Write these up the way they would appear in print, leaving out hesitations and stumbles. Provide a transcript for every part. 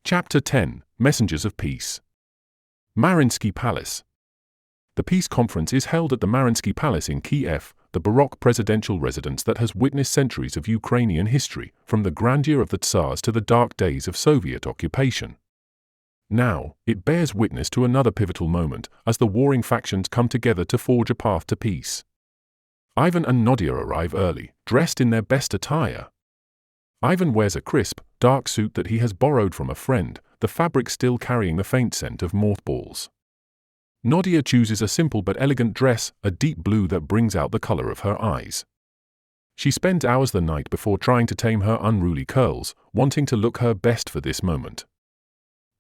Chapter 10: Messengers of Peace. Mariinsky Palace. The peace conference is held at the Mariinsky Palace in Kiev, the Baroque presidential residence that has witnessed centuries of Ukrainian history, from the grandeur of the Tsars to the dark days of Soviet occupation. Now, it bears witness to another pivotal moment as the warring factions come together to forge a path to peace. Ivan and Nadya arrive early, dressed in their best attire. Ivan wears a crisp, dark suit that he has borrowed from a friend, the fabric still carrying the faint scent of mothballs. Nadya chooses a simple but elegant dress, a deep blue that brings out the color of her eyes. She spends hours the night before trying to tame her unruly curls, wanting to look her best for this moment.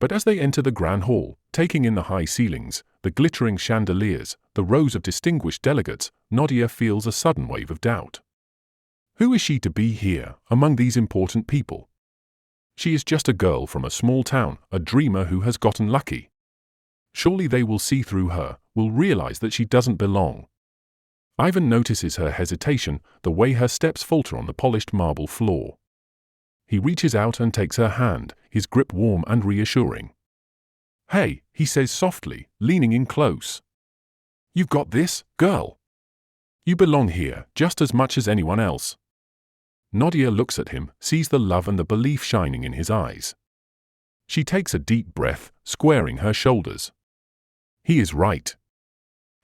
But as they enter the grand hall, taking in the high ceilings, the glittering chandeliers, the rows of distinguished delegates, Nadya feels a sudden wave of doubt. Who is she to be here, among these important people? She is just a girl from a small town, a dreamer who has gotten lucky. Surely they will see through her, will realize that she doesn't belong. Ivan notices her hesitation, the way her steps falter on the polished marble floor. He reaches out and takes her hand, his grip warm and reassuring. "Hey," he says softly, leaning in close. "You've got this, girl. You belong here just as much as anyone else." Nadya looks at him, sees the love and the belief shining in his eyes. She takes a deep breath, squaring her shoulders. He is right.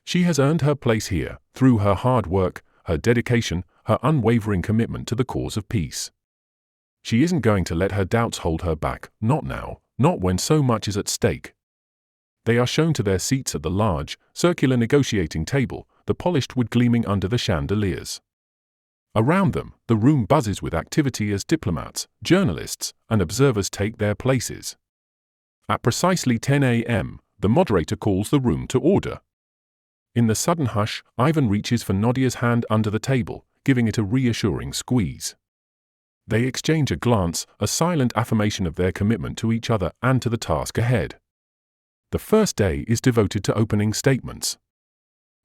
She has earned her place here, through her hard work, her dedication, her unwavering commitment to the cause of peace. She isn't going to let her doubts hold her back, not now, not when so much is at stake. They are shown to their seats at the large, circular negotiating table, the polished wood gleaming under the chandeliers. Around them, the room buzzes with activity as diplomats, journalists, and observers take their places. At precisely 10 a.m., the moderator calls the room to order. In the sudden hush, Ivan reaches for Nadya's hand under the table, giving it a reassuring squeeze. They exchange a glance, a silent affirmation of their commitment to each other and to the task ahead. The first day is devoted to opening statements.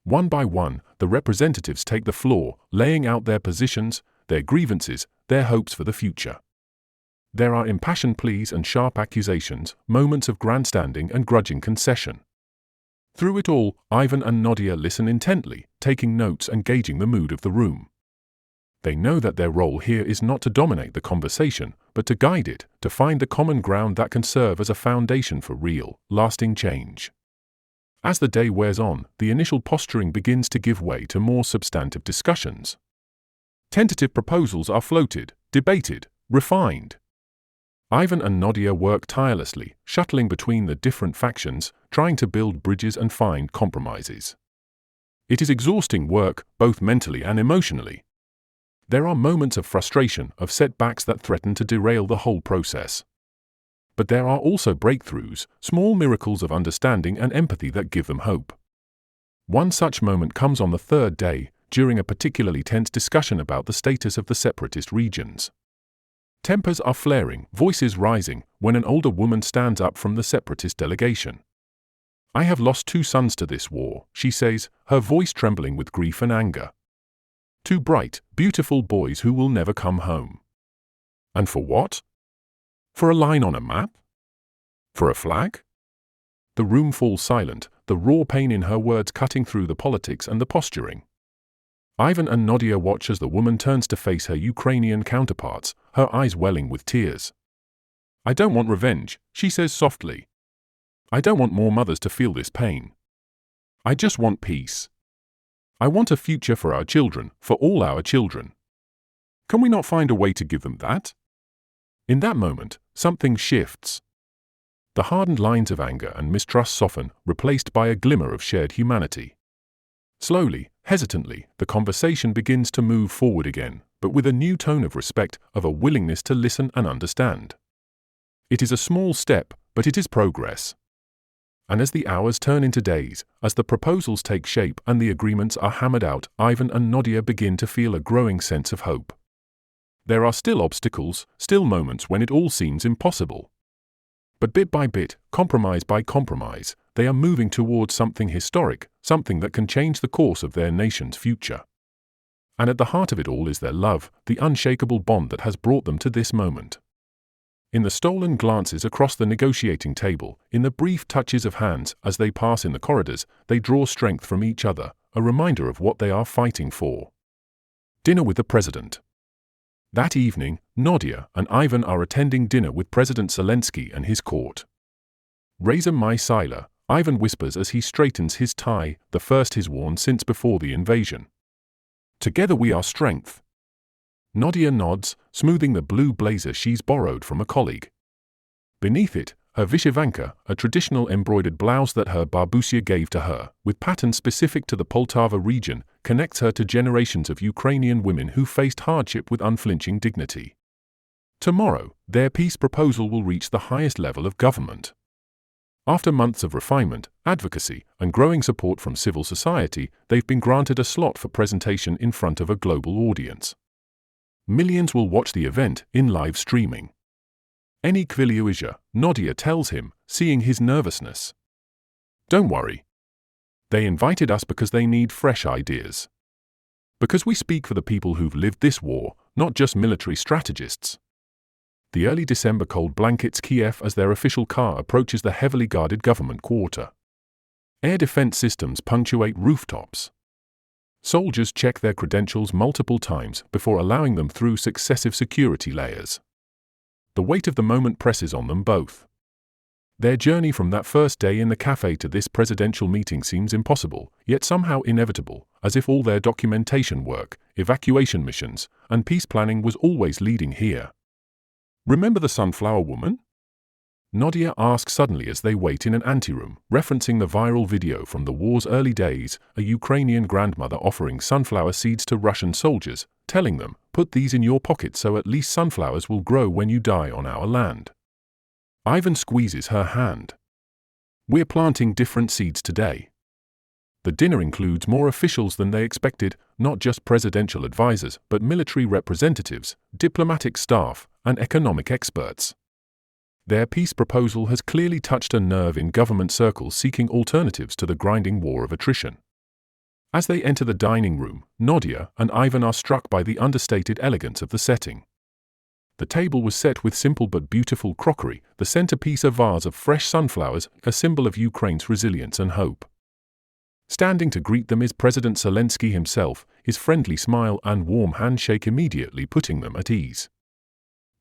One by one, the representatives take the floor, laying out their positions, their grievances, their hopes for the future. There are impassioned pleas and sharp accusations, moments of grandstanding and grudging concession. Through it all, Ivan and Nadya listen intently, taking notes and gauging the mood of the room. They know that their role here is not to dominate the conversation, but to guide it, to find the common ground that can serve as a foundation for real, lasting change. As the day wears on, the initial posturing begins to give way to more substantive discussions. Tentative proposals are floated, debated, refined. Ivan and Nadya work tirelessly, shuttling between the different factions, trying to build bridges and find compromises. It is exhausting work, both mentally and emotionally. There are moments of frustration, of setbacks that threaten to derail the whole process. But there are also breakthroughs, small miracles of understanding and empathy that give them hope. One such moment comes on the third day, during a particularly tense discussion about the status of the separatist regions. Tempers are flaring, voices rising, when an older woman stands up from the separatist delegation. "I have lost 2 sons to this war," she says, her voice trembling with grief and anger. 2 bright, beautiful boys who will never come home. And for what? For a line on a map? For a flag? The room falls silent, the raw pain in her words cutting through the politics and the posturing. Ivan and Nadya watch as the woman turns to face her Ukrainian counterparts, her eyes welling with tears. "I don't want revenge," she says softly. "I don't want more mothers to feel this pain. I just want peace. I want a future for our children, for all our children. Can we not find a way to give them that?" In that moment, something shifts. The hardened lines of anger and mistrust soften, replaced by a glimmer of shared humanity. Slowly, hesitantly, the conversation begins to move forward again, but with a new tone of respect, of a willingness to listen and understand. It is a small step, but it is progress. And as the hours turn into days, as the proposals take shape and the agreements are hammered out, Ivan and Nadya begin to feel a growing sense of hope. There are still obstacles, still moments when it all seems impossible. But bit by bit, compromise by compromise, they are moving towards something historic, something that can change the course of their nation's future. And at the heart of it all is their love, the unshakable bond that has brought them to this moment. in the stolen glances across the negotiating table, in the brief touches of hands as they pass in the corridors, they draw strength from each other, a reminder of what they are fighting for. Dinner with the President. That evening, Nadya and Ivan are attending dinner with President Zelensky and his court. "Razor my sila," Ivan whispers as he straightens his tie, the first he's worn since before the invasion. "Together we are strength." Nadya nods, smoothing the blue blazer she's borrowed from a colleague. Beneath it, her vyshyvanka, a traditional embroidered blouse that her babusia gave to her, with patterns specific to the Poltava region, connects her to generations of Ukrainian women who faced hardship with unflinching dignity. Tomorrow, their peace proposal will reach the highest level of government. After months of refinement, advocacy, and growing support from civil society, they've been granted a slot for presentation in front of a global audience. Millions will watch the event in live streaming. "Any kvilyuizha," Nadya tells him, seeing his nervousness. "Don't worry. They invited us because they need fresh ideas. Because we speak for the people who've lived this war, not just military strategists." The early December cold blankets Kiev as their official car approaches the heavily guarded government quarter. Air defense systems punctuate rooftops. Soldiers check their credentials multiple times before allowing them through successive security layers. The weight of the moment presses on them both. Their journey from that first day in the cafe to this presidential meeting seems impossible, yet somehow inevitable, as if all their documentation work, evacuation missions, and peace planning was always leading here. "Remember the sunflower woman?" Nadya asks suddenly as they wait in an anteroom, referencing the viral video from the war's early days, a Ukrainian grandmother offering sunflower seeds to Russian soldiers, telling them, "Put these in your pocket so at least sunflowers will grow when you die on our land." Ivan squeezes her hand. "We're planting different seeds today." The dinner includes more officials than they expected, not just presidential advisors, but military representatives, diplomatic staff, and economic experts. Their peace proposal has clearly touched a nerve in government circles seeking alternatives to the grinding war of attrition. As they enter the dining room, Nadya and Ivan are struck by the understated elegance of the setting. The table was set with simple but beautiful crockery, the centerpiece a vase of fresh sunflowers, a symbol of Ukraine's resilience and hope. Standing to greet them is President Zelensky himself, his friendly smile and warm handshake immediately putting them at ease.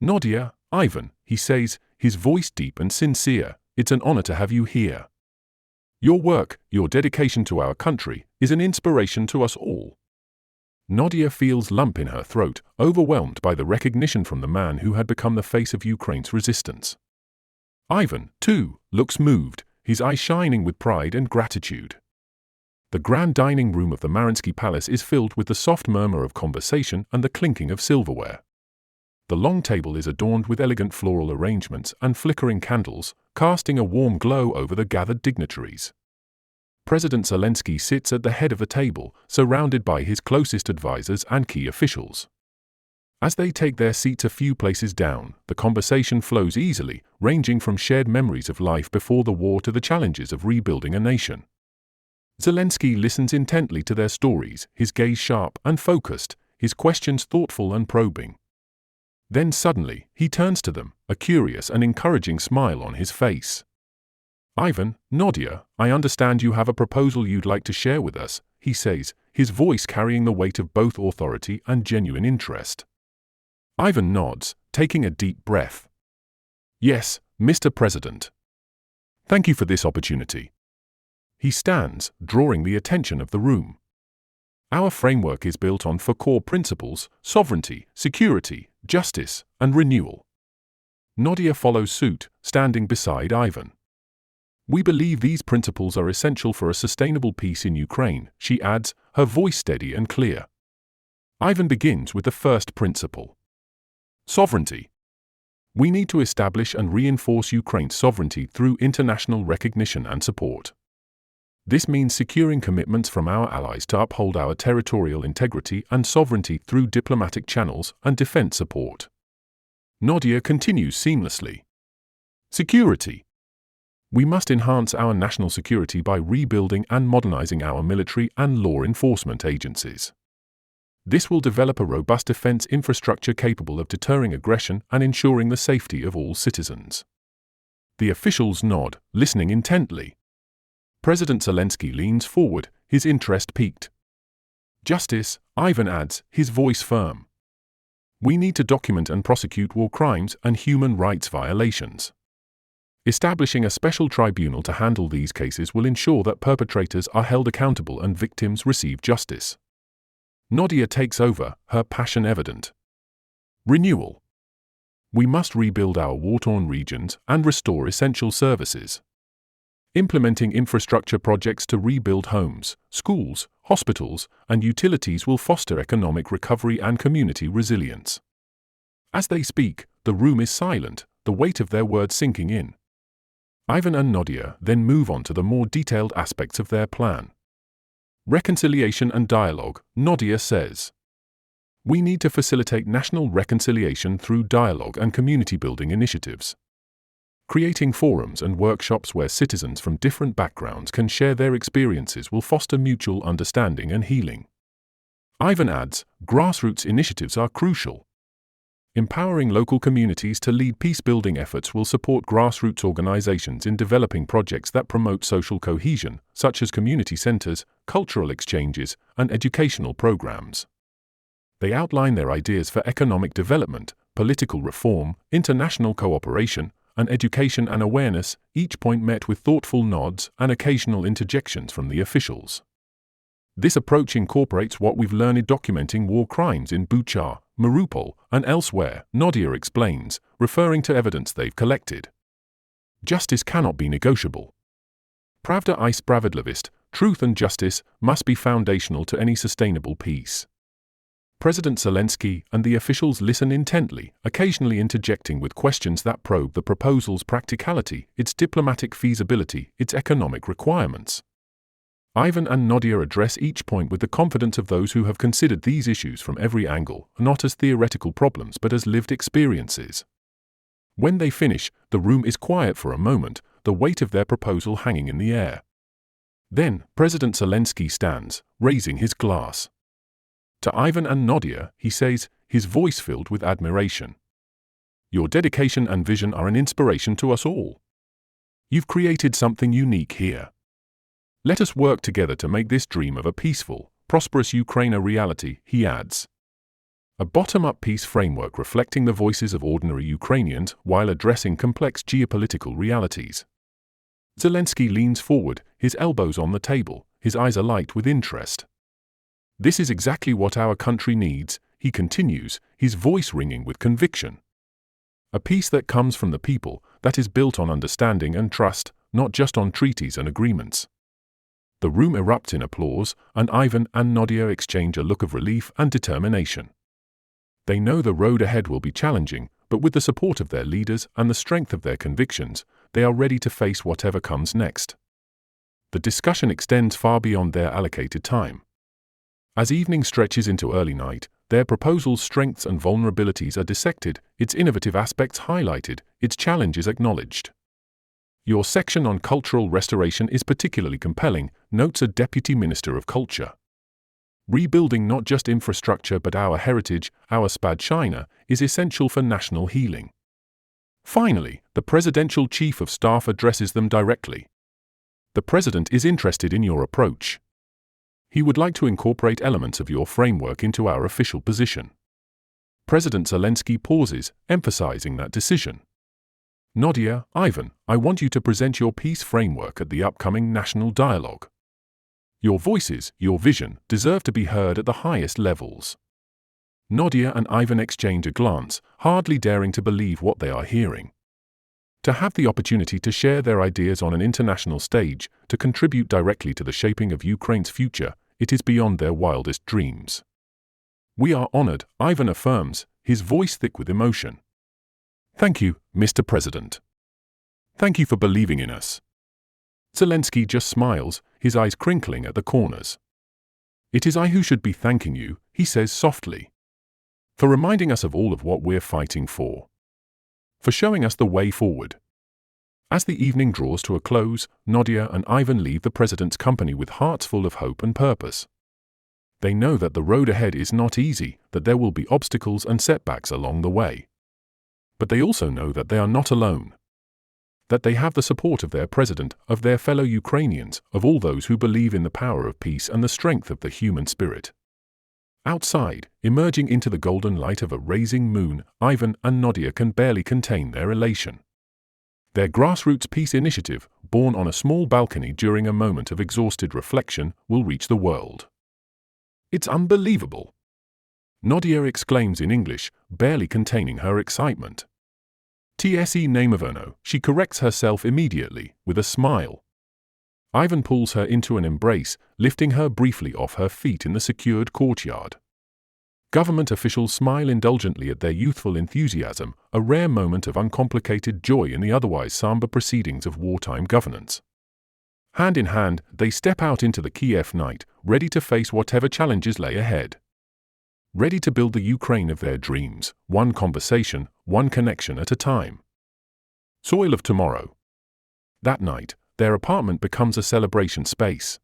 "Nadya, Ivan," he says, his voice deep and sincere, "it's an honor to have you here. Your work, your dedication to our country, is an inspiration to us all." Nadya feels a lump in her throat, overwhelmed by the recognition from the man who had become the face of Ukraine's resistance. Ivan, too, looks moved, his eyes shining with pride and gratitude. The grand dining room of the Mariupol Palace is filled with the soft murmur of conversation and the clinking of silverware. The long table is adorned with elegant floral arrangements and flickering candles, casting a warm glow over the gathered dignitaries. President Zelensky sits at the head of the table, surrounded by his closest advisors and key officials. As they take their seats a few places down, the conversation flows easily, ranging from shared memories of life before the war to the challenges of rebuilding a nation. Zelensky listens intently to their stories, his gaze sharp and focused, his questions thoughtful and probing. Then suddenly, he turns to them, a curious and encouraging smile on his face. "Ivan, Nadya, I understand you have a proposal you'd like to share with us," he says, his voice carrying the weight of both authority and genuine interest. Ivan nods, taking a deep breath. "Yes, Mr. President. Thank you for this opportunity." He stands, drawing the attention of the room. "Our framework is built on four core principles: sovereignty, security, justice, and renewal." Nadya follows suit, standing beside Ivan. "We believe these principles are essential for a sustainable peace in Ukraine," she adds, her voice steady and clear. Ivan begins with the first principle. Sovereignty. "We need to establish and reinforce Ukraine's sovereignty through international recognition and support. This means securing commitments from our allies to uphold our territorial integrity and sovereignty through diplomatic channels and defense support." Nadya continues seamlessly. Security. "We must enhance our national security by rebuilding and modernizing our military and law enforcement agencies. This will develop a robust defense infrastructure capable of deterring aggression and ensuring the safety of all citizens. The officials nod, listening intently. President Zelensky leans forward, his interest piqued. Justice, Ivan adds, his voice firm. We need to document and prosecute war crimes and human rights violations. Establishing a special tribunal to handle these cases will ensure that perpetrators are held accountable and victims receive justice. Nadya takes over, her passion evident. Renewal. We must rebuild our war-torn regions and restore essential services. Implementing infrastructure projects to rebuild homes, schools, hospitals, and utilities will foster economic recovery and community resilience. As they speak, the room is silent, the weight of their words sinking in. Ivan and Nadya then move on to the more detailed aspects of their plan. Reconciliation and dialogue, Nadya says. We need to facilitate national reconciliation through dialogue and community-building initiatives. Creating forums and workshops where citizens from different backgrounds can share their experiences will foster mutual understanding and healing. Ivan adds, grassroots initiatives are crucial. Empowering local communities to lead peace-building efforts will support grassroots organizations in developing projects that promote social cohesion, such as community centers, cultural exchanges, and educational programs. They outline their ideas for economic development, political reform, international cooperation, and education and awareness, each point met with thoughtful nods and occasional interjections from the officials. This approach incorporates what we've learned documenting war crimes in Bucha, Mariupol, and elsewhere, Nadya explains, referring to evidence they've collected. Justice cannot be negotiable. Pravda I spravedlivist, truth and justice, must be foundational to any sustainable peace. President Zelensky and the officials listen intently, occasionally interjecting with questions that probe the proposal's practicality, its diplomatic feasibility, its economic requirements. Ivan and Nadya address each point with the confidence of those who have considered these issues from every angle, not as theoretical problems but as lived experiences. When they finish, the room is quiet for a moment, the weight of their proposal hanging in the air. Then, President Zelensky stands, raising his glass. To Ivan and Nadya, he says, his voice filled with admiration. Your dedication and vision are an inspiration to us all. You've created something unique here. Let us work together to make this dream of a peaceful, prosperous Ukraine a reality, he adds. A bottom-up peace framework reflecting the voices of ordinary Ukrainians while addressing complex geopolitical realities. Zelensky leans forward, his elbows on the table, his eyes alight with interest. This is exactly what our country needs, he continues, his voice ringing with conviction. A peace that comes from the people, that is built on understanding and trust, not just on treaties and agreements. The room erupts in applause, and Ivan and Nadya exchange a look of relief and determination. They know the road ahead will be challenging, but with the support of their leaders and the strength of their convictions, they are ready to face whatever comes next. The discussion extends far beyond their allocated time. As evening stretches into early night, their proposal's strengths and vulnerabilities are dissected, its innovative aspects highlighted, its challenges acknowledged. Your section on cultural restoration is particularly compelling, notes a Deputy Minister of Culture. Rebuilding not just infrastructure but our heritage, our spadchina, is essential for national healing. Finally, the Presidential Chief of Staff addresses them directly. The President is interested in your approach. He would like to incorporate elements of your framework into our official position. President Zelensky pauses, emphasizing that decision. Nadya, Ivan, I want you to present your peace framework at the upcoming national dialogue. Your voices, your vision, deserve to be heard at the highest levels. Nadya and Ivan exchange a glance, hardly daring to believe what they are hearing. To have the opportunity to share their ideas on an international stage, to contribute directly to the shaping of Ukraine's future, it is beyond their wildest dreams. We are honored, Ivan affirms, his voice thick with emotion. Thank you, Mr. President. Thank you for believing in us. Zelensky just smiles, his eyes crinkling at the corners. It is I who should be thanking you, he says softly. For reminding us of all of what we're fighting for. For showing us the way forward. As the evening draws to a close, Nadya and Ivan leave the President's company with hearts full of hope and purpose. They know that the road ahead is not easy, that there will be obstacles and setbacks along the way. But they also know that they are not alone. That they have the support of their president, of their fellow Ukrainians, of all those who believe in the power of peace and the strength of the human spirit. Outside, emerging into the golden light of a rising moon, Ivan and Nadya can barely contain their elation. Their grassroots peace initiative, born on a small balcony during a moment of exhausted reflection, will reach the world. It's unbelievable! Nadya exclaims in English, barely containing her excitement. Tse Nameverno, she corrects herself immediately, with a smile. Ivan pulls her into an embrace, lifting her briefly off her feet in the secured courtyard. Government officials smile indulgently at their youthful enthusiasm, a rare moment of uncomplicated joy in the otherwise somber proceedings of wartime governance. Hand in hand, they step out into the Kiev night, ready to face whatever challenges lay ahead. Ready to build the Ukraine of their dreams, one conversation, one connection at a time. Soil of tomorrow. That night, their apartment becomes a celebration space.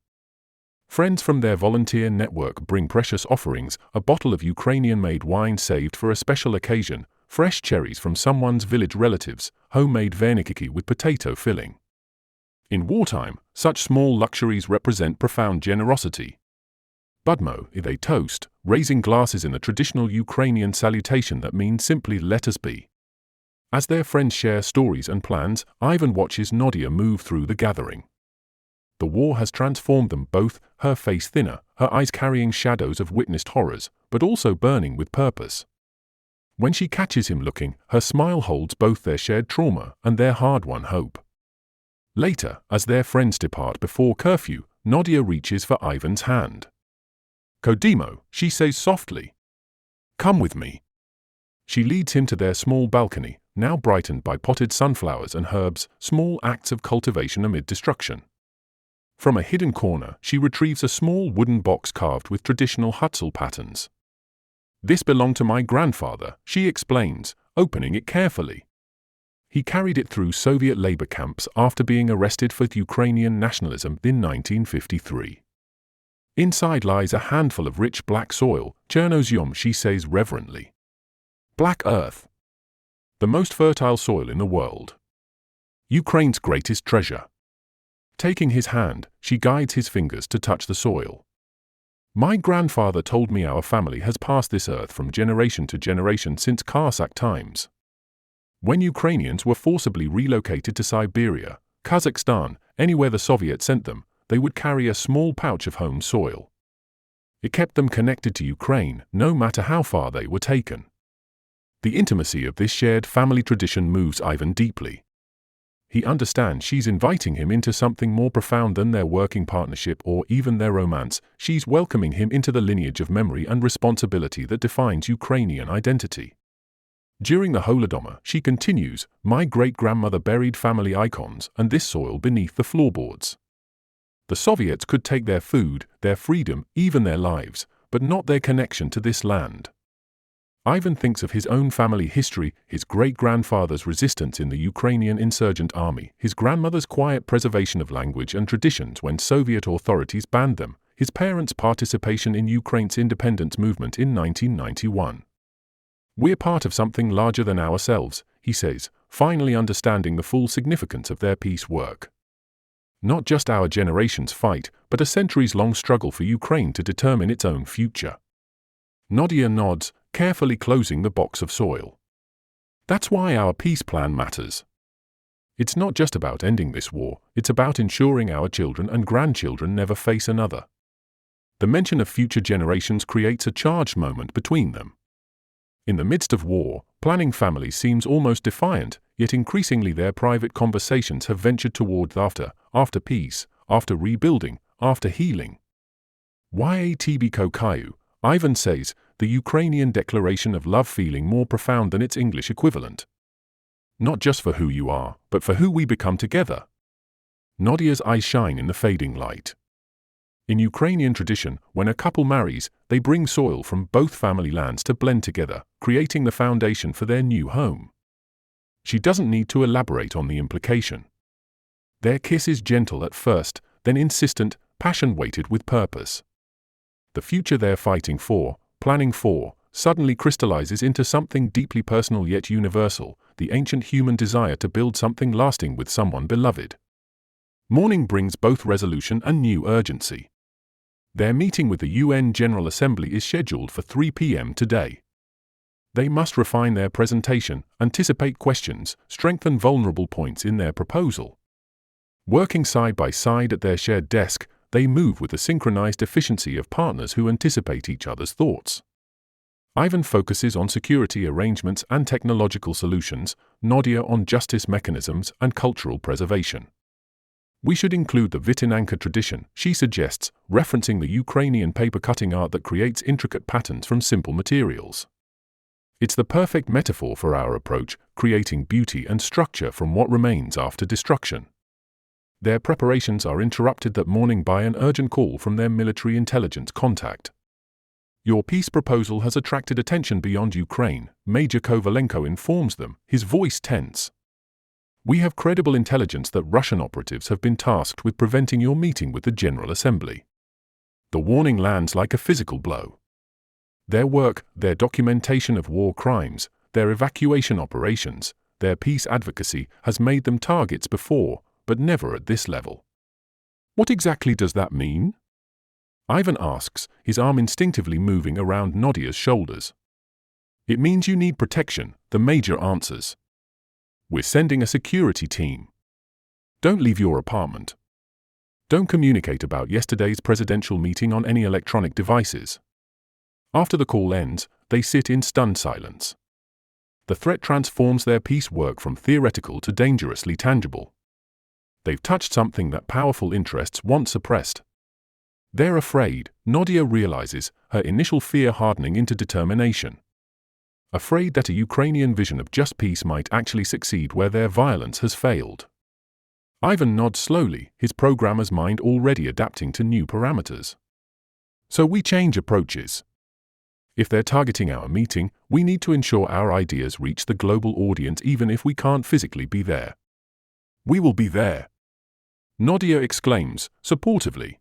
Friends from their volunteer network bring precious offerings, a bottle of Ukrainian-made wine saved for a special occasion, fresh cherries from someone's village relatives, homemade vernikiki with potato filling. In wartime, such small luxuries represent profound generosity. Budmo, they toast, raising glasses in the traditional Ukrainian salutation that means simply let us be. As their friends share stories and plans, Ivan watches Nadya move through the gathering. The war has transformed them both, her face thinner, her eyes carrying shadows of witnessed horrors, but also burning with purpose. When she catches him looking, her smile holds both their shared trauma and their hard-won hope. Later, as their friends depart before curfew, Nadya reaches for Ivan's hand. Kodimo, she says softly. Come with me. She leads him to their small balcony, now brightened by potted sunflowers and herbs, small acts of cultivation amid destruction. From a hidden corner, she retrieves a small wooden box carved with traditional Hutzul patterns. This belonged to my grandfather, she explains, opening it carefully. He carried it through Soviet labor camps after being arrested for Ukrainian nationalism in 1953. Inside lies a handful of rich black soil, Chernozyom, she says reverently. Black earth. The most fertile soil in the world. Ukraine's greatest treasure. Taking his hand, she guides his fingers to touch the soil. My grandfather told me our family has passed this earth from generation to generation since Cossack times. When Ukrainians were forcibly relocated to Siberia, Kazakhstan, anywhere the Soviets sent them, they would carry a small pouch of home soil. It kept them connected to Ukraine, no matter how far they were taken. The intimacy of this shared family tradition moves Ivan deeply. He understands she's inviting him into something more profound than their working partnership or even their romance. She's welcoming him into the lineage of memory and responsibility that defines Ukrainian identity. During the Holodomor, she continues, my great-grandmother buried family icons and this soil beneath the floorboards. The Soviets could take their food, their freedom, even their lives, but not their connection to this land. Ivan thinks of his own family history, his great-grandfather's resistance in the Ukrainian insurgent army, his grandmother's quiet preservation of language and traditions when Soviet authorities banned them, his parents' participation in Ukraine's independence movement in 1991. We're part of something larger than ourselves, he says, finally understanding the full significance of their peace work. Not just our generation's fight, but a centuries-long struggle for Ukraine to determine its own future. Nadya nods, carefully closing the box of soil. That's why our peace plan matters. It's not just about ending this war, it's about ensuring our children and grandchildren never face another. The mention of future generations creates a charged moment between them. In the midst of war, planning families seems almost defiant, yet increasingly their private conversations have ventured toward after peace, after rebuilding, after healing. Yatbko Kayu, Ivan says, the Ukrainian declaration of love feeling more profound than its English equivalent. Not just for who you are, but for who we become together. Nadya's eyes shine in the fading light. In Ukrainian tradition, when a couple marries, they bring soil from both family lands to blend together, creating the foundation for their new home. She doesn't need to elaborate on the implication. Their kiss is gentle at first, then insistent, passion-weighted with purpose. The future they're fighting for, planning for, suddenly crystallizes into something deeply personal yet universal, the ancient human desire to build something lasting with someone beloved. Morning brings both resolution and new urgency. Their meeting with the UN General Assembly is scheduled for 3 p.m. today. They must refine their presentation, anticipate questions, strengthen vulnerable points in their proposal. Working side by side at their shared desk, they move with the synchronized efficiency of partners who anticipate each other's thoughts. Ivan focuses on security arrangements and technological solutions, Nadya on justice mechanisms and cultural preservation. We should include the Vitinanka tradition, she suggests, referencing the Ukrainian paper-cutting art that creates intricate patterns from simple materials. It's the perfect metaphor for our approach, creating beauty and structure from what remains after destruction. Their preparations are interrupted that morning by an urgent call from their military intelligence contact. Your peace proposal has attracted attention beyond Ukraine, Major Kovalenko informs them, his voice tense. We have credible intelligence that Russian operatives have been tasked with preventing your meeting with the General Assembly. The warning lands like a physical blow. Their work, their documentation of war crimes, their evacuation operations, their peace advocacy has made them targets before, but never at this level. What exactly does that mean? Ivan asks, his arm instinctively moving around Nadya's shoulders. It means you need protection, the Major answers. We're sending a security team. Don't leave your apartment. Don't communicate about yesterday's presidential meeting on any electronic devices. After the call ends, they sit in stunned silence. The threat transforms their peace work from theoretical to dangerously tangible. They've touched something that powerful interests once suppressed. They're afraid, Nadya realizes, her initial fear hardening into determination. Afraid that a Ukrainian vision of just peace might actually succeed where their violence has failed. Ivan nods slowly, his programmer's mind already adapting to new parameters. So we change approaches. If they're targeting our meeting, we need to ensure our ideas reach the global audience even if we can't physically be there. We will be there, Nadya exclaims, supportively.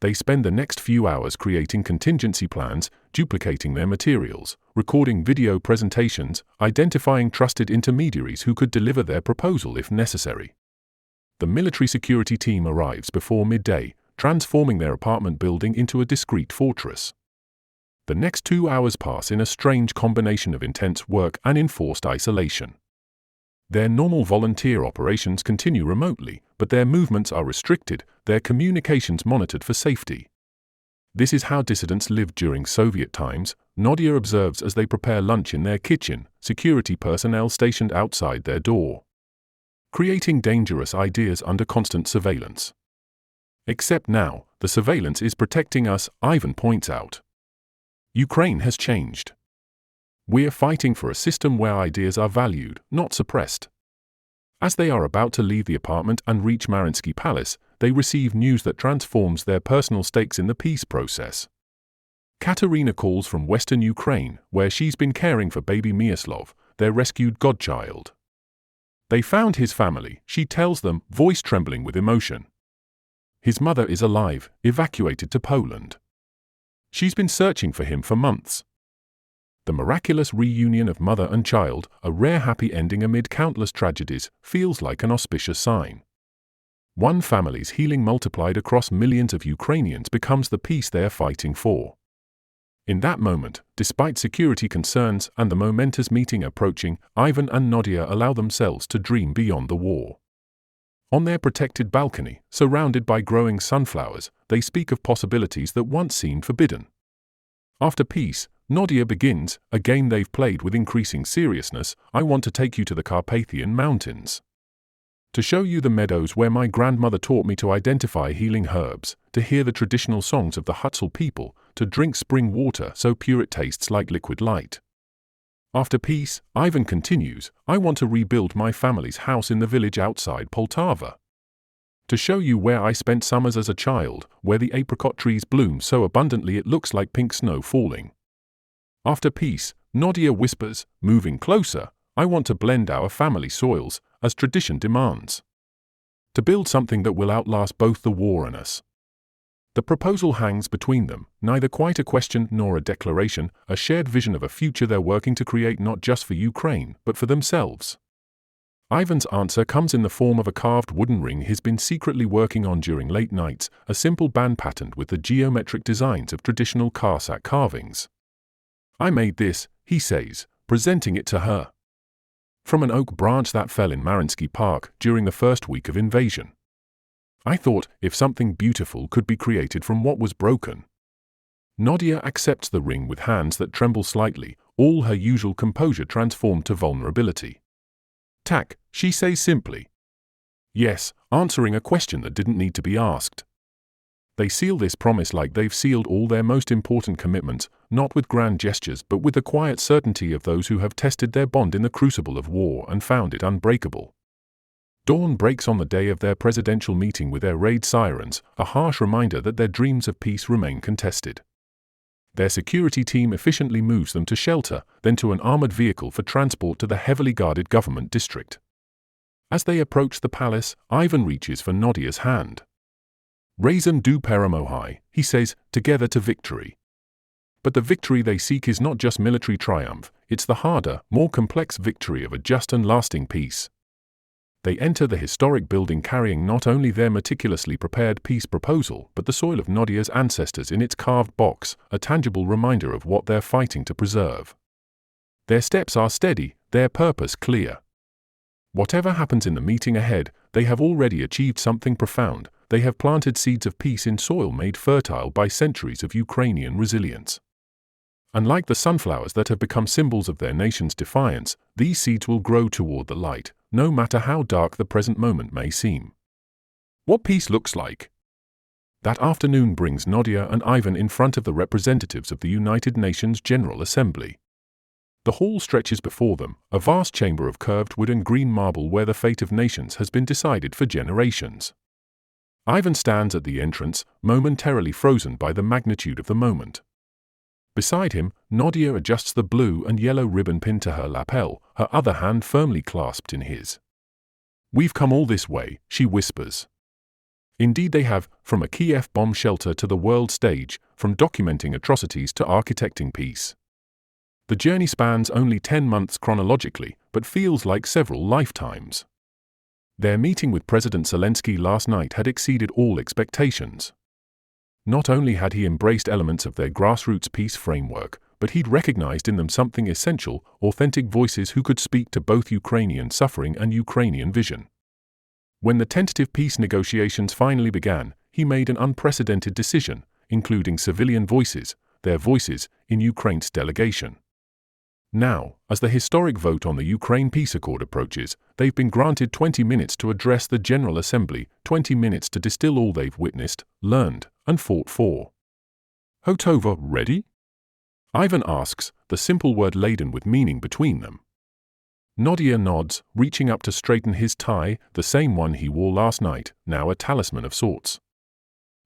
They spend the next few hours creating contingency plans, duplicating their materials, recording video presentations, identifying trusted intermediaries who could deliver their proposal if necessary. The military security team arrives before midday, transforming their apartment building into a discreet fortress. The next 2 hours pass in a strange combination of intense work and enforced isolation. Their normal volunteer operations continue remotely, but their movements are restricted, their communications monitored for safety. This is how dissidents lived during Soviet times, Nadya observes as they prepare lunch in their kitchen, security personnel stationed outside their door. Creating dangerous ideas under constant surveillance. Except now, the surveillance is protecting us, Ivan points out. Ukraine has changed. We're fighting for a system where ideas are valued, not suppressed. As they are about to leave the apartment and reach Mariunsky Palace, they receive news that transforms their personal stakes in the peace process. Katerina calls from western Ukraine, where she's been caring for baby Myaslov, their rescued godchild. They found his family, she tells them, voice trembling with emotion. His mother is alive, evacuated to Poland. She's been searching for him for months. The miraculous reunion of mother and child, a rare happy ending amid countless tragedies, feels like an auspicious sign. One family's healing multiplied across millions of Ukrainians becomes the peace they are fighting for. In that moment, despite security concerns and the momentous meeting approaching, Ivan and Nadya allow themselves to dream beyond the war. On their protected balcony, surrounded by growing sunflowers, they speak of possibilities that once seemed forbidden. After peace, Nadya begins, a game they've played with increasing seriousness, I want to take you to the Carpathian Mountains. To show you the meadows where my grandmother taught me to identify healing herbs, to hear the traditional songs of the Hutsal people, to drink spring water so pure it tastes like liquid light. After peace, Ivan continues, I want to rebuild my family's house in the village outside Poltava. To show you where I spent summers as a child, where the apricot trees bloom so abundantly it looks like pink snow falling. After peace, Nadya whispers, moving closer, I want to blend our family soils, as tradition demands. To build something that will outlast both the war and us. The proposal hangs between them, neither quite a question nor a declaration, a shared vision of a future they're working to create not just for Ukraine, but for themselves. Ivan's answer comes in the form of a carved wooden ring he's been secretly working on during late nights, a simple band patterned with the geometric designs of traditional Cossack carvings. "I made this," he says, presenting it to her. "From an oak branch that fell in Mariupol Park during the first week of invasion. I thought if something beautiful could be created from what was broken." Nadya accepts the ring with hands that tremble slightly, all her usual composure transformed to vulnerability. "Tak," she says simply. Yes, answering a question that didn't need to be asked. They seal this promise like they've sealed all their most important commitments, not with grand gestures but with the quiet certainty of those who have tested their bond in the crucible of war and found it unbreakable. Dawn breaks on the day of their presidential meeting with air raid sirens, a harsh reminder that their dreams of peace remain contested. Their security team efficiently moves them to shelter, then to an armored vehicle for transport to the heavily guarded government district. As they approach the palace, Ivan reaches for Nadya's hand. "Razem do Paramohai," he says, "together to victory." But the victory they seek is not just military triumph, it's the harder, more complex victory of a just and lasting peace. They enter the historic building carrying not only their meticulously prepared peace proposal but the soil of Nadya's ancestors in its carved box, a tangible reminder of what they're fighting to preserve. Their steps are steady, their purpose clear. Whatever happens in the meeting ahead, they have already achieved something profound. They have planted seeds of peace in soil made fertile by centuries of Ukrainian resilience. Unlike the sunflowers that have become symbols of their nation's defiance, these seeds will grow toward the light, no matter how dark the present moment may seem. What peace looks like. That afternoon brings Nadya and Ivan in front of the representatives of the United Nations General Assembly. The hall stretches before them, a vast chamber of curved wood and green marble where the fate of nations has been decided for generations. Ivan stands at the entrance, momentarily frozen by the magnitude of the moment. Beside him, Nadya adjusts the blue and yellow ribbon pinned to her lapel, her other hand firmly clasped in his. "We've come all this way," she whispers. Indeed they have, from a Kiev bomb shelter to the world stage, from documenting atrocities to architecting peace. The journey spans only 10 months chronologically, but feels like several lifetimes. Their meeting with President Zelensky last night had exceeded all expectations. Not only had he embraced elements of their grassroots peace framework, but he'd recognized in them something essential, authentic voices who could speak to both Ukrainian suffering and Ukrainian vision. When the tentative peace negotiations finally began, he made an unprecedented decision, including civilian voices, their voices, in Ukraine's delegation. Now, as the historic vote on the Ukraine peace accord approaches, they've been granted 20 minutes to address the General Assembly, 20 minutes to distill all they've witnessed, learned, and fought for. "Hotova, ready?" Ivan asks, the simple word laden with meaning between them. Nadya nods, reaching up to straighten his tie, the same one he wore last night, now a talisman of sorts.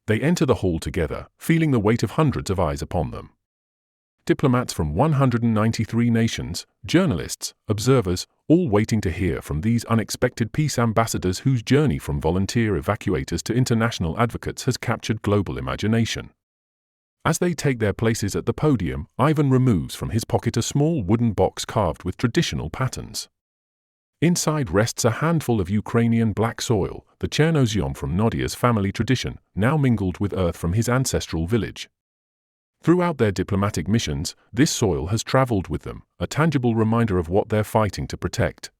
They enter the hall together, feeling the weight of hundreds of eyes upon them. Diplomats from 193 nations, journalists, observers, all waiting to hear from these unexpected peace ambassadors whose journey from volunteer evacuators to international advocates has captured global imagination. As they take their places at the podium, Ivan removes from his pocket a small wooden box carved with traditional patterns. Inside rests a handful of Ukrainian black soil, the Chernozem from Nadya's family tradition, now mingled with earth from his ancestral village. Throughout their diplomatic missions, this soil has traveled with them, a tangible reminder of what they're fighting to protect.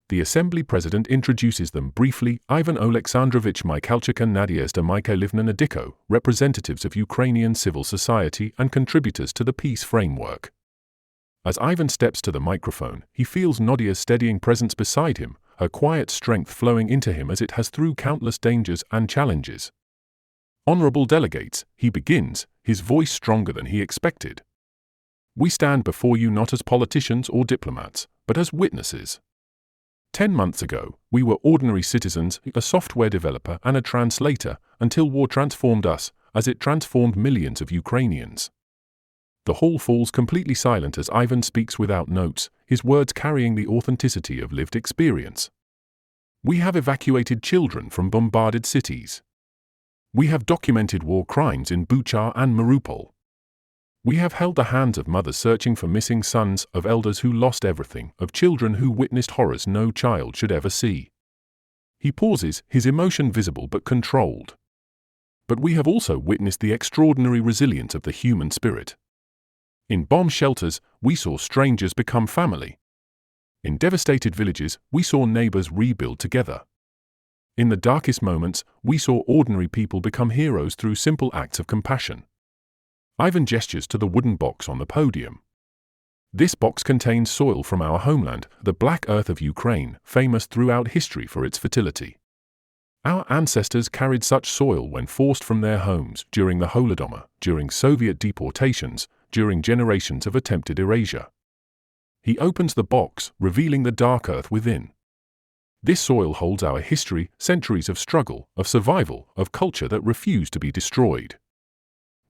The Assembly President introduces them briefly: Ivan Alexandrovich Mikhalchuk and Nadezhda Mikhailivna Nadiko, representatives of Ukrainian civil society and contributors to the peace framework. As Ivan steps to the microphone, he feels Nadya's steadying presence beside him, her quiet strength flowing into him as it has through countless dangers and challenges. "Honorable delegates," he begins, his voice stronger than he expected. "We stand before you not as politicians or diplomats, but as witnesses. 10 months ago, we were ordinary citizens, a software developer and a translator, until war transformed us, as it transformed millions of Ukrainians." The hall falls completely silent as Ivan speaks without notes, his words carrying the authenticity of lived experience. "We have evacuated children from bombarded cities. We have documented war crimes in Bucha and Mariupol. We have held the hands of mothers searching for missing sons, of elders who lost everything, of children who witnessed horrors no child should ever see. He pauses, his emotion visible but controlled. But we have also witnessed the extraordinary resilience of the human spirit. In bomb shelters, we saw strangers become family. In devastated villages, we saw neighbors rebuild together. In the darkest moments, we saw ordinary people become heroes through simple acts of compassion. Ivan gestures to the wooden box on the podium. This box contains soil from our homeland, the black earth of Ukraine, famous throughout history for its fertility. Our ancestors carried such soil when forced from their homes, during the Holodomor, during Soviet deportations, during generations of attempted erasure. He opens the box, revealing the dark earth within. This soil holds our history, centuries of struggle, of survival, of culture that refused to be destroyed.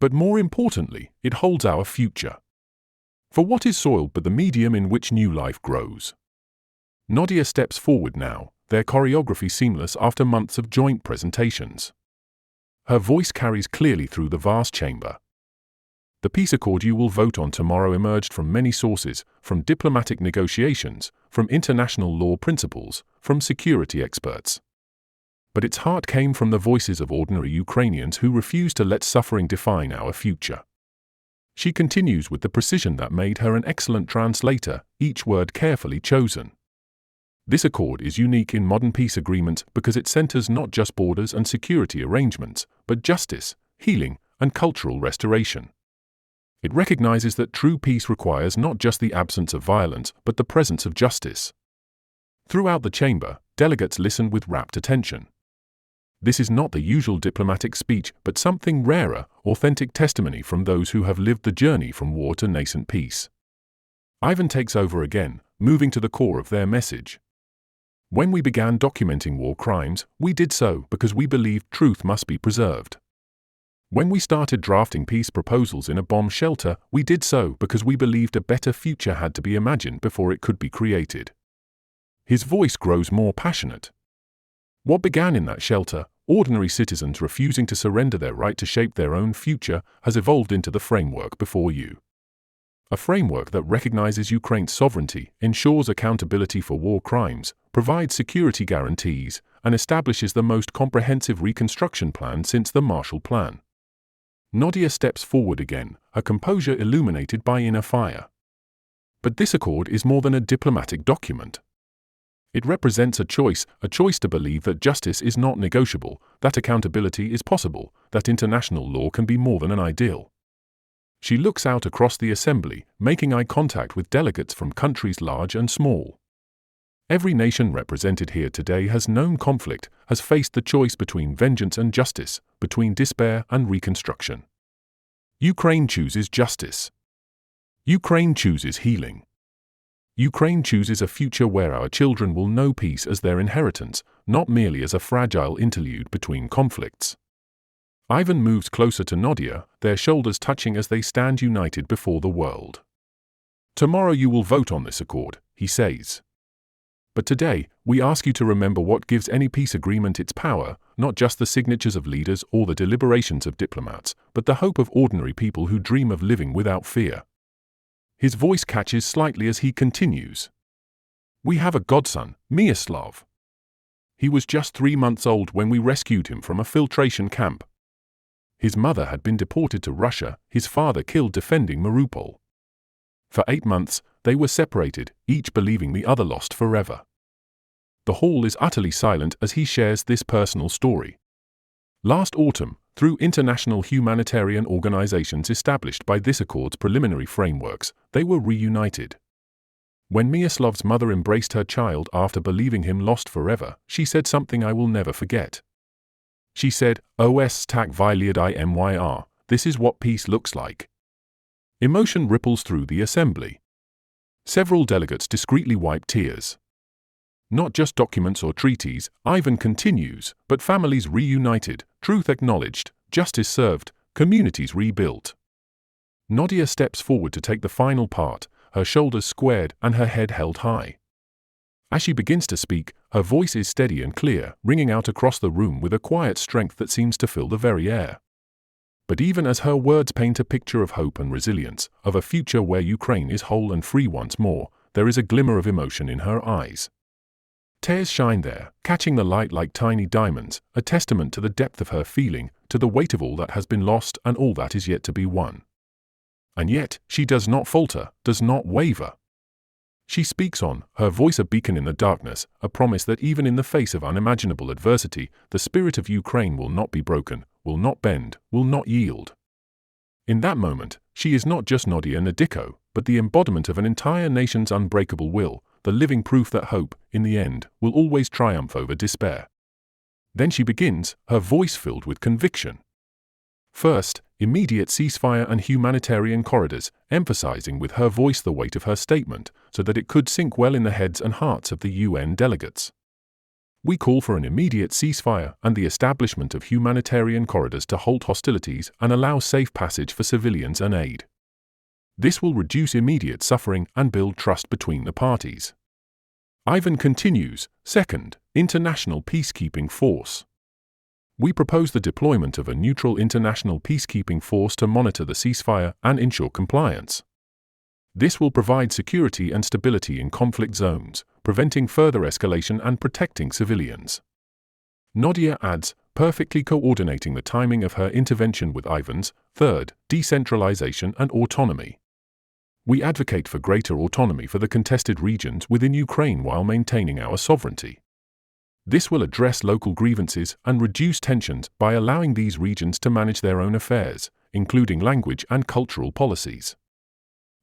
But more importantly, it holds our future. For what is soil but the medium in which new life grows? Nadya steps forward now, their choreography seamless after months of joint presentations. Her voice carries clearly through the vast chamber. The peace accord you will vote on tomorrow emerged from many sources, from diplomatic negotiations, from international law principles, from security experts. But its heart came from the voices of ordinary Ukrainians who refused to let suffering define our future. She continues with the precision that made her an excellent translator, each word carefully chosen. This accord is unique in modern peace agreements because it centers not just borders and security arrangements, but justice, healing, and cultural restoration. It recognizes that true peace requires not just the absence of violence, but the presence of justice. Throughout the chamber, delegates listen with rapt attention. This is not the usual diplomatic speech, but something rarer, authentic testimony from those who have lived the journey from war to nascent peace. Ivan takes over again, moving to the core of their message. When we began documenting war crimes, we did so because we believed truth must be preserved. When we started drafting peace proposals in a bomb shelter, we did so because we believed a better future had to be imagined before it could be created. His voice grows more passionate. What began in that shelter, ordinary citizens refusing to surrender their right to shape their own future, has evolved into the framework before you. A framework that recognizes Ukraine's sovereignty, ensures accountability for war crimes, provides security guarantees, and establishes the most comprehensive reconstruction plan since the Marshall Plan. Nadya steps forward again, her composure illuminated by inner fire. But this accord is more than a diplomatic document. It represents a choice to believe that justice is not negotiable, that accountability is possible, that international law can be more than an ideal. She looks out across the assembly, making eye contact with delegates from countries large and small. Every nation represented here today has known conflict, has faced the choice between vengeance and justice, between despair and reconstruction. Ukraine chooses justice. Ukraine chooses healing. Ukraine chooses a future where our children will know peace as their inheritance, not merely as a fragile interlude between conflicts. Ivan moves closer to Nadya, their shoulders touching as they stand united before the world. Tomorrow you will vote on this accord, he says. But today, we ask you to remember what gives any peace agreement its power, not just the signatures of leaders or the deliberations of diplomats, but the hope of ordinary people who dream of living without fear. His voice catches slightly as he continues. We have a godson, Miroslav. He was just 3 months old when we rescued him from a filtration camp. His mother had been deported to Russia, his father killed defending Mariupol. For 8 months, they were separated, each believing the other lost forever. The hall is utterly silent as he shares this personal story. Last autumn, through international humanitarian organizations established by this accord's preliminary frameworks, they were reunited. When Miroslav's mother embraced her child after believing him lost forever, she said something I will never forget. She said, "Os tak vyliadai myr, this is what peace looks like." Emotion ripples through the assembly. Several delegates discreetly wipe tears. Not just documents or treaties, Ivan continues, but families reunited, truth acknowledged, justice served, communities rebuilt. Nadya steps forward to take the final part, her shoulders squared and her head held high. As she begins to speak, her voice is steady and clear, ringing out across the room with a quiet strength that seems to fill the very air. But even as her words paint a picture of hope and resilience, of a future where Ukraine is whole and free once more, there is a glimmer of emotion in her eyes. Tears shine there, catching the light like tiny diamonds, a testament to the depth of her feeling, to the weight of all that has been lost and all that is yet to be won. And yet, she does not falter, does not waver. She speaks on, her voice a beacon in the darkness, a promise that even in the face of unimaginable adversity, the spirit of Ukraine will not be broken, will not bend, will not yield. In that moment, she is not just Nadya and Ivan, but the embodiment of an entire nation's unbreakable will, the living proof that hope, in the end, will always triumph over despair. Then she begins, her voice filled with conviction. First, immediate ceasefire and humanitarian corridors, emphasizing with her voice the weight of her statement, so that it could sink well in the heads and hearts of the UN delegates. We call for an immediate ceasefire and the establishment of humanitarian corridors to halt hostilities and allow safe passage for civilians and aid. This will reduce immediate suffering and build trust between the parties. Ivan continues, second, international peacekeeping force. We propose the deployment of a neutral international peacekeeping force to monitor the ceasefire and ensure compliance. This will provide security and stability in conflict zones, preventing further escalation and protecting civilians. Nadya adds, perfectly coordinating the timing of her intervention with Ivan's, third, decentralization and autonomy. We advocate for greater autonomy for the contested regions within Ukraine while maintaining our sovereignty. This will address local grievances and reduce tensions by allowing these regions to manage their own affairs, including language and cultural policies.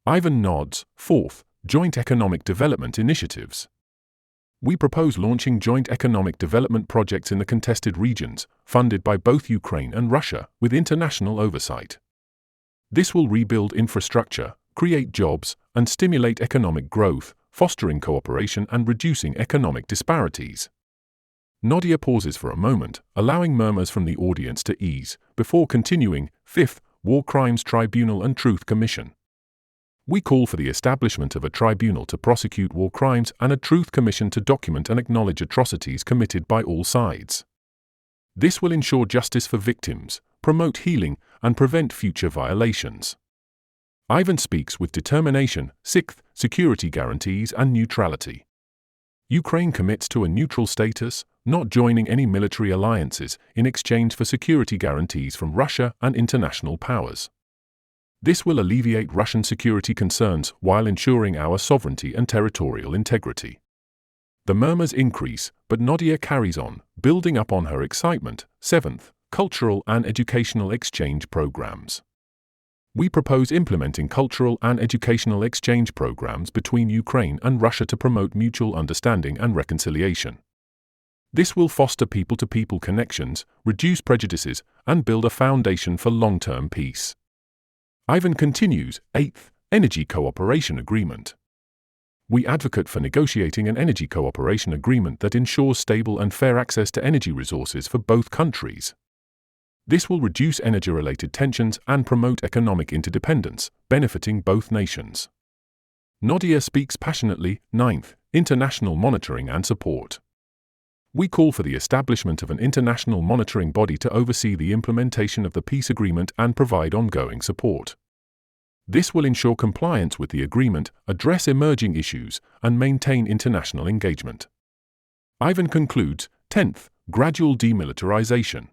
Ivan nods, fourth, joint economic development initiatives. We propose launching joint economic development projects in the contested regions, funded by both Ukraine and Russia, with international oversight. This will rebuild infrastructure, create jobs, and stimulate economic growth, fostering cooperation and reducing economic disparities. Nadya pauses for a moment, allowing murmurs from the audience to ease, before continuing, fifth, War Crimes Tribunal and Truth Commission. We call for the establishment of a tribunal to prosecute war crimes and a truth commission to document and acknowledge atrocities committed by all sides. This will ensure justice for victims, promote healing, and prevent future violations. Ivan speaks with determination, sixth, security guarantees and neutrality. Ukraine commits to a neutral status, not joining any military alliances, in exchange for security guarantees from Russia and international powers. This will alleviate Russian security concerns while ensuring our sovereignty and territorial integrity. The murmurs increase, but Nadya carries on, building up on her excitement. Seventh, cultural and educational exchange programs. We propose implementing cultural and educational exchange programs between Ukraine and Russia to promote mutual understanding and reconciliation. This will foster people-to-people connections, reduce prejudices, and build a foundation for long-term peace. Ivan continues, eighth, energy cooperation agreement. We advocate for negotiating an energy cooperation agreement that ensures stable and fair access to energy resources for both countries. This will reduce energy-related tensions and promote economic interdependence, benefiting both nations. Nadya speaks passionately, ninth, international monitoring and support. We call for the establishment of an international monitoring body to oversee the implementation of the peace agreement and provide ongoing support. This will ensure compliance with the agreement, address emerging issues, and maintain international engagement. Ivan concludes, 10th, gradual demilitarization.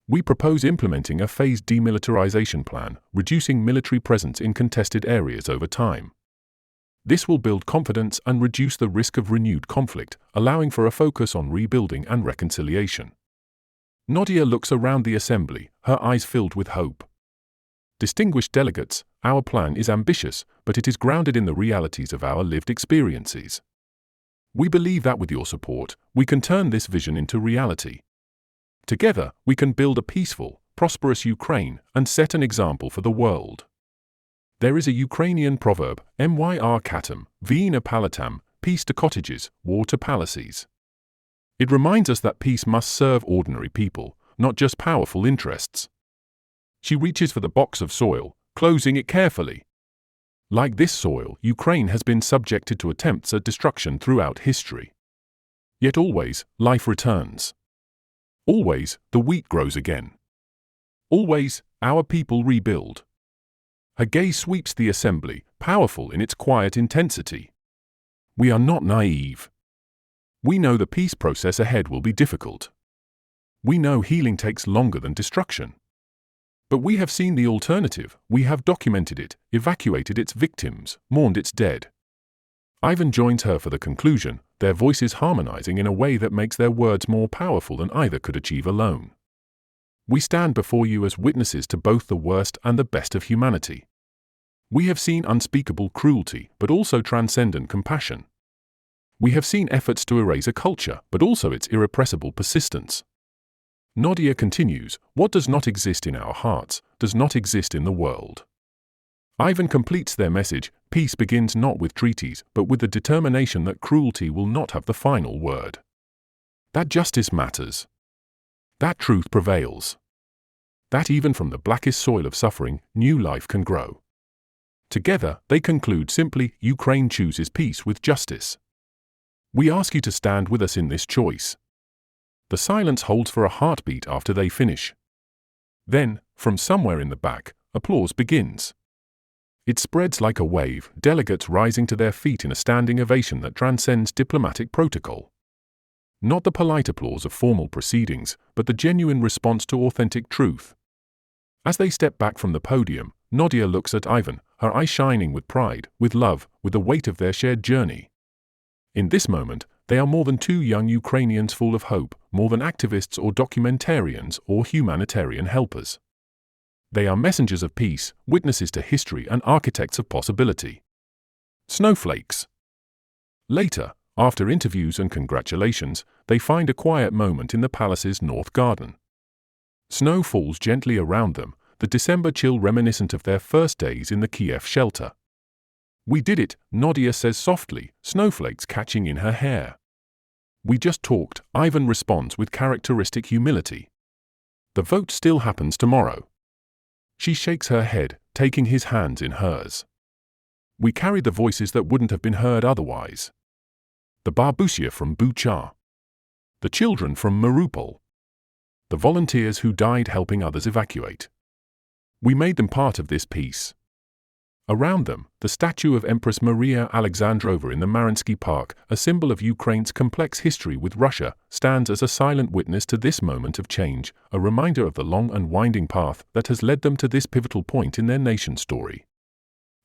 We propose implementing a phased demilitarization plan, reducing military presence in contested areas over time. This will build confidence and reduce the risk of renewed conflict, allowing for a focus on rebuilding and reconciliation. Nadya looks around the assembly, her eyes filled with hope. Distinguished delegates, our plan is ambitious, but it is grounded in the realities of our lived experiences. We believe that with your support, we can turn this vision into reality. Together, we can build a peaceful, prosperous Ukraine and set an example for the world. There is a Ukrainian proverb, myr katam, vina palatam, peace to cottages, war to palaces. It reminds us that peace must serve ordinary people, not just powerful interests. She reaches for the box of soil, closing it carefully. Like this soil, Ukraine has been subjected to attempts at destruction throughout history. Yet always, life returns. Always, the wheat grows again. Always, our people rebuild. Her gaze sweeps the assembly, powerful in its quiet intensity. We are not naive. We know the peace process ahead will be difficult. We know healing takes longer than destruction. But we have seen the alternative, we have documented it, evacuated its victims, mourned its dead. Ivan joins her for the conclusion, their voices harmonizing in a way that makes their words more powerful than either could achieve alone. We stand before you as witnesses to both the worst and the best of humanity. We have seen unspeakable cruelty, but also transcendent compassion. We have seen efforts to erase a culture, but also its irrepressible persistence. Nadya continues, what does not exist in our hearts, does not exist in the world. Ivan completes their message, peace begins not with treaties, but with the determination that cruelty will not have the final word. That justice matters. That truth prevails. That even from the blackest soil of suffering, new life can grow. Together, they conclude simply, Ukraine chooses peace with justice. We ask you to stand with us in this choice. The silence holds for a heartbeat after they finish. Then, from somewhere in the back, applause begins. It spreads like a wave, delegates rising to their feet in a standing ovation that transcends diplomatic protocol. Not the polite applause of formal proceedings, but the genuine response to authentic truth. As they step back from the podium, Nadya looks at Ivan, her eyes shining with pride, with love, with the weight of their shared journey. In this moment, they are more than two young Ukrainians full of hope, more than activists or documentarians or humanitarian helpers. They are messengers of peace, witnesses to history and architects of possibility. Snowflakes. Later, after interviews and congratulations, they find a quiet moment in the palace's north garden. Snow falls gently around them, the December chill reminiscent of their first days in the Kiev shelter. We did it, Nadya says softly, snowflakes catching in her hair. We just talked, Ivan responds with characteristic humility. The vote still happens tomorrow. She shakes her head, taking his hands in hers. We carried the voices that wouldn't have been heard otherwise. The babushka from Bucha. The children from Mariupol. The volunteers who died helping others evacuate. We made them part of this peace. Around them, the statue of Empress Maria Alexandrova in the Mariinsky Park, a symbol of Ukraine's complex history with Russia, stands as a silent witness to this moment of change, a reminder of the long and winding path that has led them to this pivotal point in their nation's story.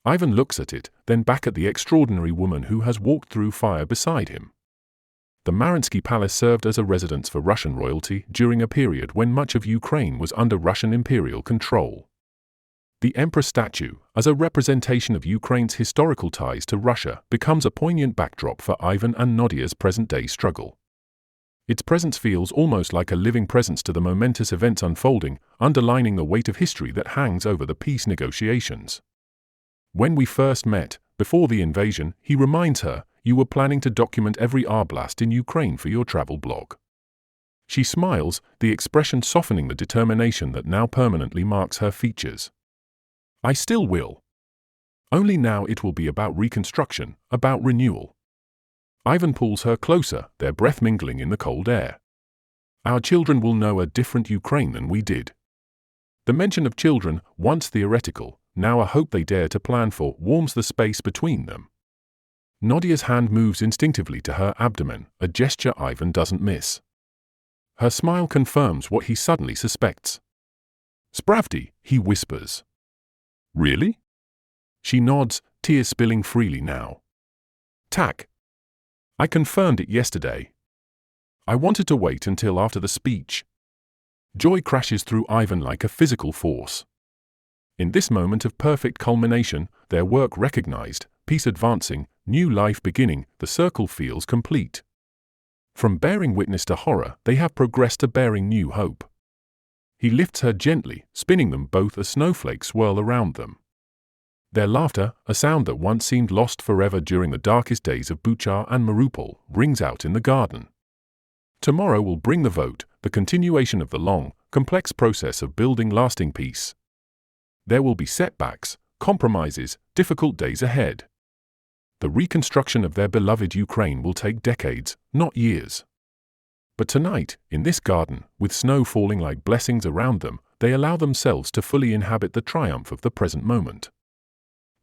Ivan looks at it, then back at the extraordinary woman who has walked through fire beside him. The Mariinsky Palace served as a residence for Russian royalty during a period when much of Ukraine was under Russian imperial control. The Empress statue, as a representation of Ukraine's historical ties to Russia, becomes a poignant backdrop for Ivan and Nadya's present-day struggle. Its presence feels almost like a living presence to the momentous events unfolding, underlining the weight of history that hangs over the peace negotiations. When we first met, before the invasion, he reminds her, you were planning to document every arblast in Ukraine for your travel blog. She smiles, the expression softening the determination that now permanently marks her features. I still will. Only now it will be about reconstruction, about renewal. Ivan pulls her closer, their breath mingling in the cold air. Our children will know a different Ukraine than we did. The mention of children, once theoretical, now a hope they dare to plan for, warms the space between them. Nadya's hand moves instinctively to her abdomen, a gesture Ivan doesn't miss. Her smile confirms what he suddenly suspects. Spravdi, he whispers. Really? She nods, tears spilling freely now. Tak. I confirmed it yesterday. I wanted to wait until after the speech. Joy crashes through Ivan like a physical force. In this moment of perfect culmination, their work recognized, peace advancing, new life beginning, the circle feels complete. From bearing witness to horror, they have progressed to bearing new hope. He lifts her gently, spinning them both as snowflakes swirl around them. Their laughter, a sound that once seemed lost forever during the darkest days of Bucha and Mariupol, rings out in the garden. Tomorrow will bring the vote, the continuation of the long, complex process of building lasting peace. There will be setbacks, compromises, difficult days ahead. The reconstruction of their beloved Ukraine will take decades, not years. But tonight, in this garden, with snow falling like blessings around them, they allow themselves to fully inhabit the triumph of the present moment.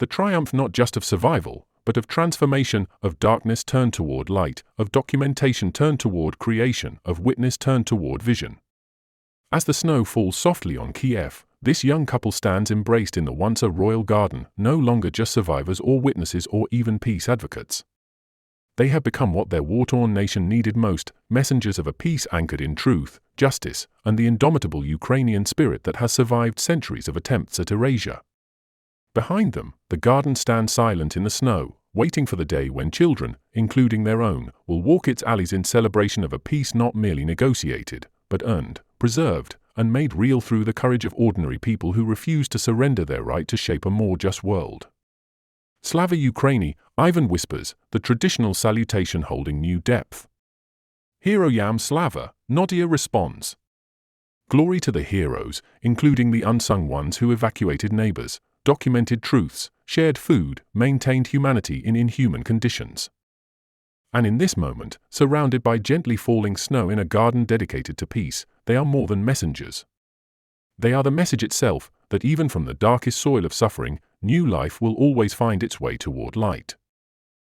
The triumph not just of survival, but of transformation, of darkness turned toward light, of documentation turned toward creation, of witness turned toward vision. As the snow falls softly on Kiev, this young couple stands embraced in the once a royal garden, no longer just survivors or witnesses or even peace advocates. They have become what their war-torn nation needed most, messengers of a peace anchored in truth, justice, and the indomitable Ukrainian spirit that has survived centuries of attempts at erasure. Behind them, the garden stands silent in the snow, waiting for the day when children, including their own, will walk its alleys in celebration of a peace not merely negotiated, but earned, preserved, and made real through the courage of ordinary people who refuse to surrender their right to shape a more just world. Slava Ukraini, Ivan whispers, the traditional salutation holding new depth. Heroyam Slava, Nadya responds. Glory to the heroes, including the unsung ones who evacuated neighbors, documented truths, shared food, maintained humanity in inhuman conditions. And in this moment, surrounded by gently falling snow in a garden dedicated to peace, they are more than messengers. They are the message itself, that even from the darkest soil of suffering, new life will always find its way toward light.